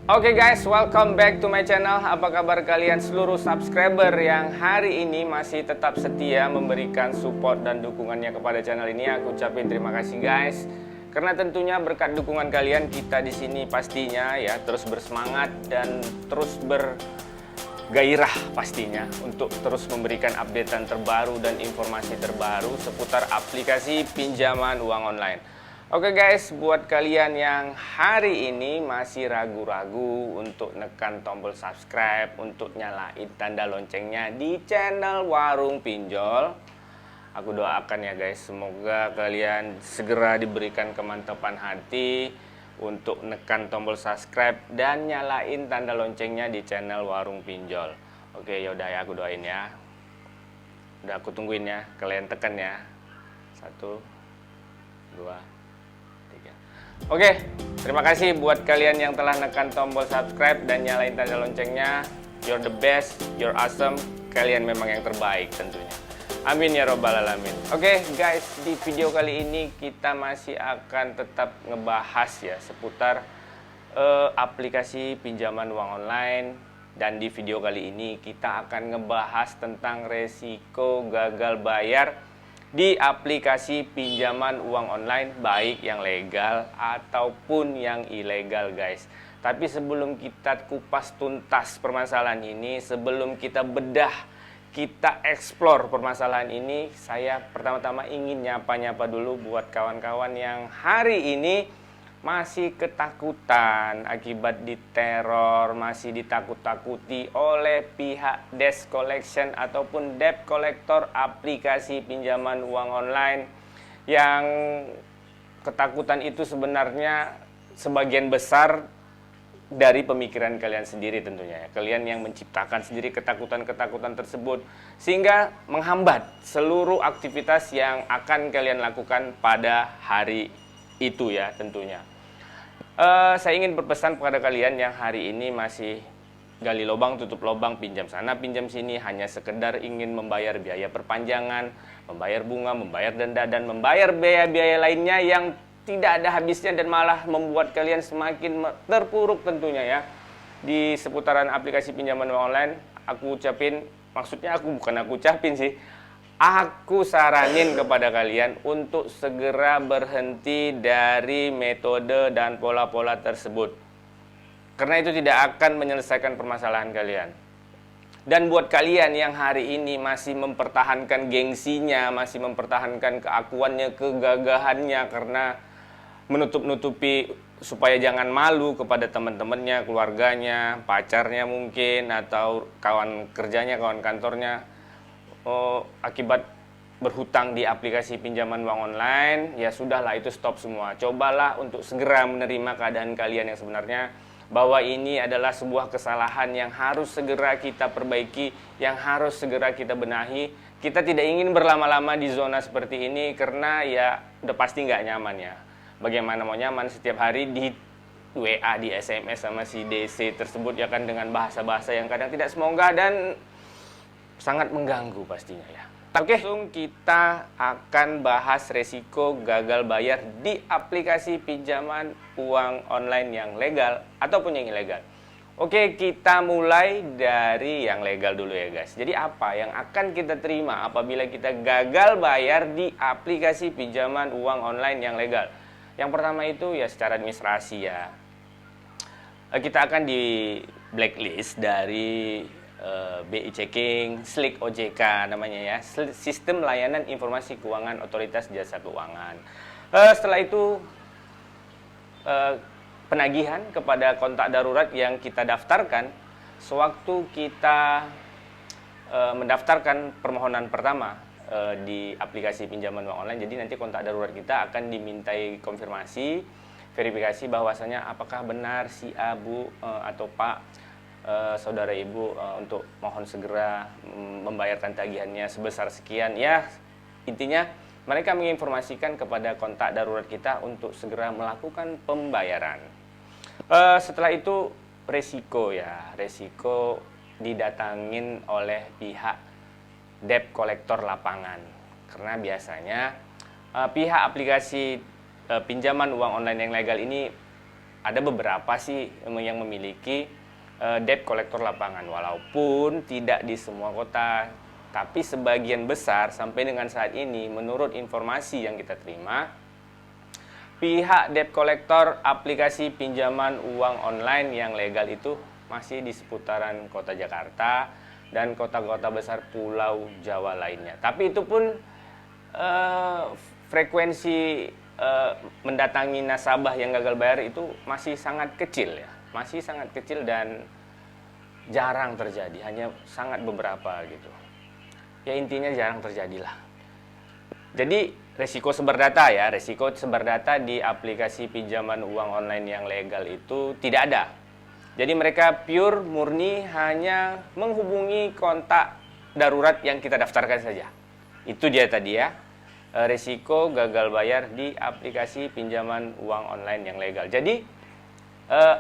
Oke guys, welcome back to my channel. Apa kabar kalian seluruh subscriber yang hari ini masih tetap setia memberikan support dan dukungannya kepada channel ini? Aku ucapin terima kasih guys. Karena tentunya berkat dukungan kalian kita di sini pastinya ya terus bersemangat dan terus bergairah pastinya untuk terus memberikan updatean terbaru dan informasi terbaru seputar aplikasi pinjaman uang online. Oke guys, buat kalian yang hari ini masih ragu-ragu untuk nekan tombol subscribe, untuk nyalain tanda loncengnya di channel Warung Pinjol, aku doakan ya guys, semoga kalian segera diberikan kemantapan hati untuk nekan tombol subscribe dan nyalain tanda loncengnya di channel Warung Pinjol. Oke, yaudah ya, aku doain ya. Udah aku tungguin ya, kalian tekan ya. 1, 2, 3. Oke, terima kasih buat kalian yang telah nekan tombol subscribe dan nyalain tanda loncengnya. You're the best, you're awesome. Kalian memang yang terbaik tentunya. Amin ya robbal alamin. Oke guys, di video kali ini kita masih akan tetap ngebahas ya seputar aplikasi pinjaman uang online. Dan di video kali ini kita akan ngebahas tentang resiko gagal bayar di aplikasi pinjaman uang online, baik yang legal ataupun yang ilegal guys. Tapi sebelum kita kupas tuntas permasalahan ini, sebelum kita bedah, kita explore permasalahan ini, saya pertama-tama ingin nyapa-nyapa dulu buat kawan-kawan yang hari ini masih ketakutan akibat diteror, masih ditakut-takuti oleh pihak desk collection ataupun debt collector aplikasi pinjaman uang online. Yang ketakutan itu sebenarnya sebagian besar dari pemikiran kalian sendiri tentunya ya. Kalian yang menciptakan sendiri ketakutan-ketakutan tersebut sehingga menghambat seluruh aktivitas yang akan kalian lakukan pada hari itu ya tentunya. Saya ingin berpesan kepada kalian yang hari ini masih gali lubang tutup lubang, pinjam sana pinjam sini, hanya sekedar ingin membayar biaya perpanjangan, membayar bunga, membayar denda, dan membayar biaya-biaya lainnya yang tidak ada habisnya dan malah membuat kalian semakin terpuruk tentunya ya. Di seputaran aplikasi pinjaman uang online, aku ucapin, maksudnya aku ucapin sih, aku saranin kepada kalian untuk segera berhenti dari metode dan pola-pola tersebut. Karena itu tidak akan menyelesaikan permasalahan kalian. Dan buat kalian yang hari ini masih mempertahankan gengsinya, masih mempertahankan keakuannya, kegagahannya karena menutup-nutupi supaya jangan malu kepada teman-temannya, keluarganya, pacarnya mungkin, atau kawan kerjanya, kawan kantornya, akibat berhutang di aplikasi pinjaman uang online, ya sudahlah, itu stop semua. Cobalah untuk segera menerima keadaan kalian yang sebenarnya, bahwa ini adalah sebuah kesalahan yang harus segera kita perbaiki, yang harus segera kita benahi. Kita tidak ingin berlama-lama di zona seperti ini karena ya udah pasti nggak nyaman ya. Bagaimana mau nyaman setiap hari di WA, di SMS sama si DC tersebut ya kan, dengan bahasa-bahasa yang kadang tidak semoga dan sangat mengganggu pastinya ya. Oke, langsung kita akan bahas resiko gagal bayar di aplikasi pinjaman uang online yang legal ataupun yang ilegal. Oke, kita mulai dari yang legal dulu ya guys. Jadi apa yang akan kita terima apabila kita gagal bayar di aplikasi pinjaman uang online yang legal? Yang pertama itu ya secara administrasi ya. Kita akan di blacklist dari BI Checking, SLIK OJK namanya ya, Sistem Layanan Informasi Keuangan Otoritas Jasa Keuangan. Setelah itu penagihan kepada kontak darurat yang kita daftarkan sewaktu kita mendaftarkan permohonan pertama di aplikasi pinjaman uang online. Jadi nanti kontak darurat kita akan dimintai konfirmasi, verifikasi bahwasanya apakah benar si A, Bu, atau Pak, saudara ibu, untuk mohon segera membayarkan tagihannya sebesar sekian ya. Intinya mereka menginformasikan kepada kontak darurat kita untuk segera melakukan pembayaran. Setelah itu resiko ya, resiko didatangin oleh pihak debt collector lapangan. Karena biasanya pihak aplikasi pinjaman uang online yang legal ini ada beberapa sih yang memiliki debt collector lapangan, walaupun tidak di semua kota, tapi sebagian besar sampai dengan saat ini menurut informasi yang kita terima, pihak debt collector aplikasi pinjaman uang online yang legal itu masih di seputaran kota Jakarta dan kota-kota besar Pulau Jawa lainnya. Tapi itu pun frekuensi mendatangi nasabah yang gagal bayar itu masih sangat kecil ya, masih sangat kecil dan jarang terjadi, hanya sangat beberapa gitu. Ya intinya jarang terjadilah. Jadi resiko sebar data ya, resiko sebar data di aplikasi pinjaman uang online yang legal itu tidak ada. Jadi mereka pure murni hanya menghubungi kontak darurat yang kita daftarkan saja. Itu dia tadi ya, resiko gagal bayar di aplikasi pinjaman uang online yang legal. Jadi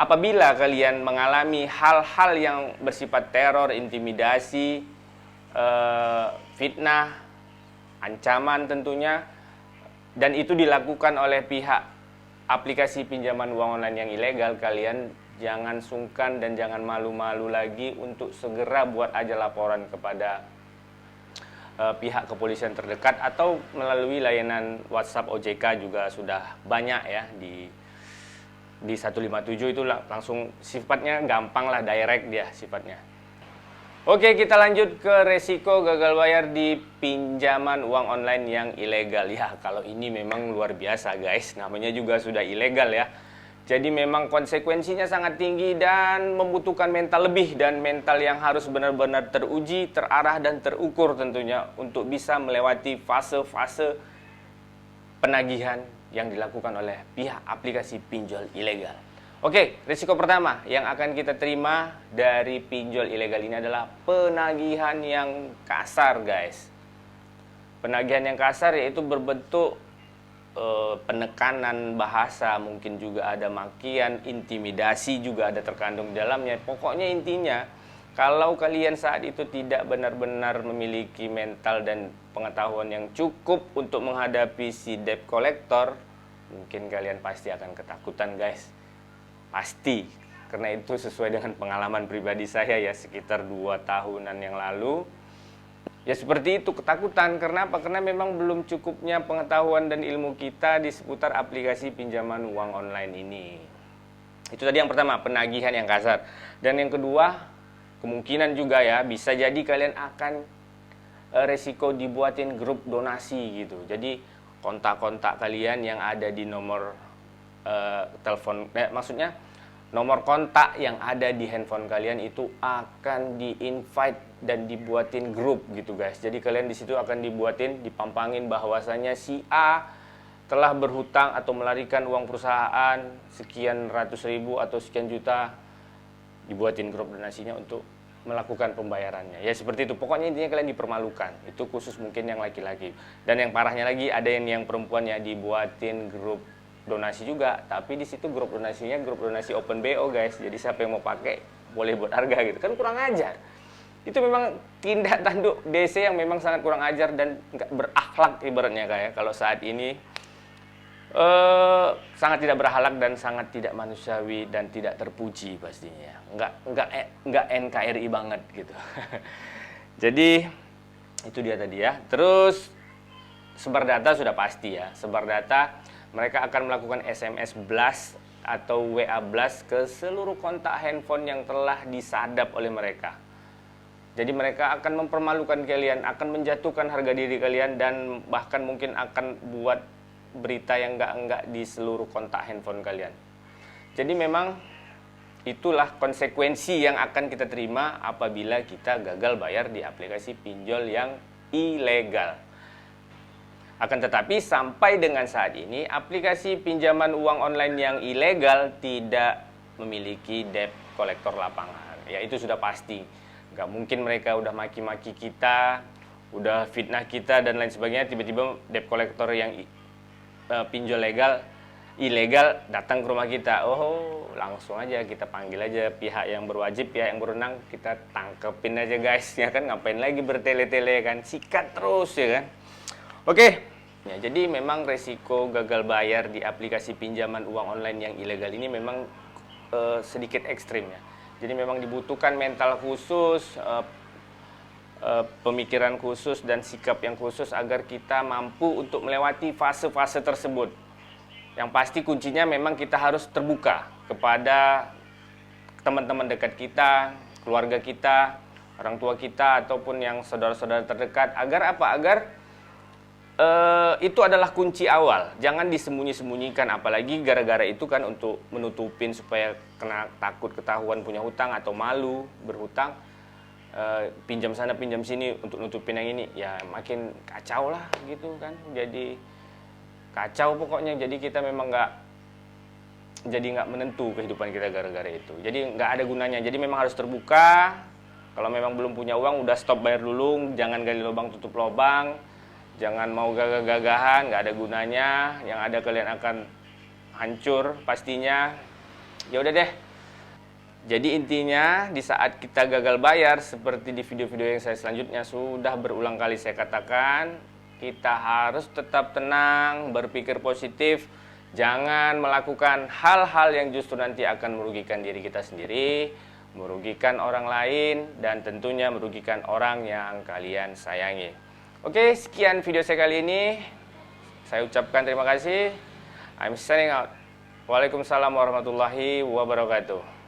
apabila kalian mengalami hal-hal yang bersifat teror, intimidasi, fitnah, ancaman tentunya, dan itu dilakukan oleh pihak aplikasi pinjaman uang online yang ilegal, kalian jangan sungkan dan jangan malu-malu lagi untuk segera buat aja laporan kepada pihak kepolisian terdekat atau melalui layanan WhatsApp OJK juga sudah banyak ya di 157 itu langsung sifatnya gampang lah, direct dia sifatnya. Oke, kita lanjut ke resiko gagal bayar di pinjaman uang online yang ilegal. Ya, kalau ini memang luar biasa guys, namanya juga sudah ilegal ya. Jadi memang konsekuensinya sangat tinggi dan membutuhkan mental lebih dan mental yang harus benar-benar teruji, terarah dan terukur tentunya untuk bisa melewati fase-fase penagihan yang dilakukan oleh pihak aplikasi pinjol ilegal. Oke, risiko pertama yang akan kita terima dari pinjol ilegal ini adalah penagihan yang kasar guys. Penagihan yang kasar yaitu berbentuk penekanan bahasa, mungkin juga ada makian, intimidasi juga ada terkandung di dalamnya. Pokoknya intinya, kalau kalian saat itu tidak benar-benar memiliki mental dan pengetahuan yang cukup untuk menghadapi si debt collector, mungkin kalian pasti akan ketakutan guys. Pasti, karena itu sesuai dengan pengalaman pribadi saya ya, sekitar 2 tahunan yang lalu. Ya seperti itu, ketakutan. Karena apa? Karena memang belum cukupnya pengetahuan dan ilmu kita di seputar aplikasi pinjaman uang online ini. Itu tadi yang pertama, penagihan yang kasar. Dan yang kedua, kemungkinan juga ya, bisa jadi kalian akan resiko dibuatin grup donasi gitu. Jadi kontak-kontak kalian yang ada di nomor telepon, maksudnya nomor kontak yang ada di handphone kalian itu akan di-invite dan dibuatin grup gitu guys. Jadi kalian di situ akan dibuatin, dipampangin bahwasanya si A telah berhutang atau melarikan uang perusahaan sekian ratus ribu atau sekian juta, dibuatin grup donasinya untuk melakukan pembayarannya. Ya seperti itu. Pokoknya intinya kalian dipermalukan. Itu khusus mungkin yang laki-laki. Dan yang parahnya lagi ada yang perempuan ya, dibuatin grup donasi juga, tapi di situ grup donasinya grup donasi open BO guys. Jadi siapa yang mau pakai boleh buat harga gitu. Kan kurang ajar. Itu memang tindak tanduk DC yang memang sangat kurang ajar dan nggak berakhlak ibaratnya kayak kalau saat ini sangat tidak berakhlak dan sangat tidak manusiawi dan tidak terpuji pastinya. Nggak NKRI banget gitu. Jadi itu dia tadi ya. Terus sebar data sudah pasti ya. Sebar data, mereka akan melakukan SMS blast atau WA blast ke seluruh kontak handphone yang telah disadap oleh mereka. Jadi mereka akan mempermalukan kalian, akan menjatuhkan harga diri kalian, dan bahkan mungkin akan buat berita yang enggak di seluruh kontak handphone kalian. Jadi memang itulah konsekuensi yang akan kita terima apabila kita gagal bayar di aplikasi pinjol yang ilegal. Akan tetapi sampai dengan saat ini aplikasi pinjaman uang online yang ilegal tidak memiliki debt collector lapangan. Ya itu sudah pasti. Nggak mungkin mereka udah maki-maki kita, udah fitnah kita dan lain sebagainya, tiba-tiba debt collector yang pinjol ilegal datang ke rumah kita. Oh, langsung aja kita panggil aja pihak yang berwajib, pihak yang berwenang, kita tangkepin aja guys, ya kan, ngapain lagi bertele-tele kan, sikat terus ya kan. Oke, Ya, jadi memang resiko gagal bayar di aplikasi pinjaman uang online yang ilegal ini memang sedikit ekstrim ya. Jadi memang dibutuhkan mental khusus, pemikiran khusus dan sikap yang khusus agar kita mampu untuk melewati fase-fase tersebut. Yang pasti kuncinya memang kita harus terbuka kepada teman-teman dekat kita, keluarga kita, orang tua kita ataupun yang saudara-saudara terdekat. Agar apa? Agar itu adalah kunci awal. Jangan disembunyi-sembunyikan, apalagi gara-gara itu kan untuk menutupin supaya takut ketahuan punya hutang atau malu berhutang, pinjam sana pinjam sini untuk nutupin yang ini, ya makin kacau lah gitu kan. Jadi kacau pokoknya. Jadi kita memang nggak menentu kehidupan kita gara-gara itu. Jadi nggak ada gunanya. Jadi memang harus terbuka. Kalau memang belum punya uang, udah stop bayar dulu. Jangan gali lubang tutup lubang. Jangan mau gagah-gagahan, nggak ada gunanya. Yang ada kalian akan hancur pastinya. Ya udah deh. Jadi intinya di saat kita gagal bayar, seperti di video-video yang saya selanjutnya sudah berulang kali saya katakan, kita harus tetap tenang, berpikir positif. Jangan melakukan hal-hal yang justru nanti akan merugikan diri kita sendiri, merugikan orang lain, dan tentunya merugikan orang yang kalian sayangi. Oke, sekian video saya kali ini. Saya ucapkan terima kasih. I'm signing out. Waalaikumsalam warahmatullahi wabarakatuh.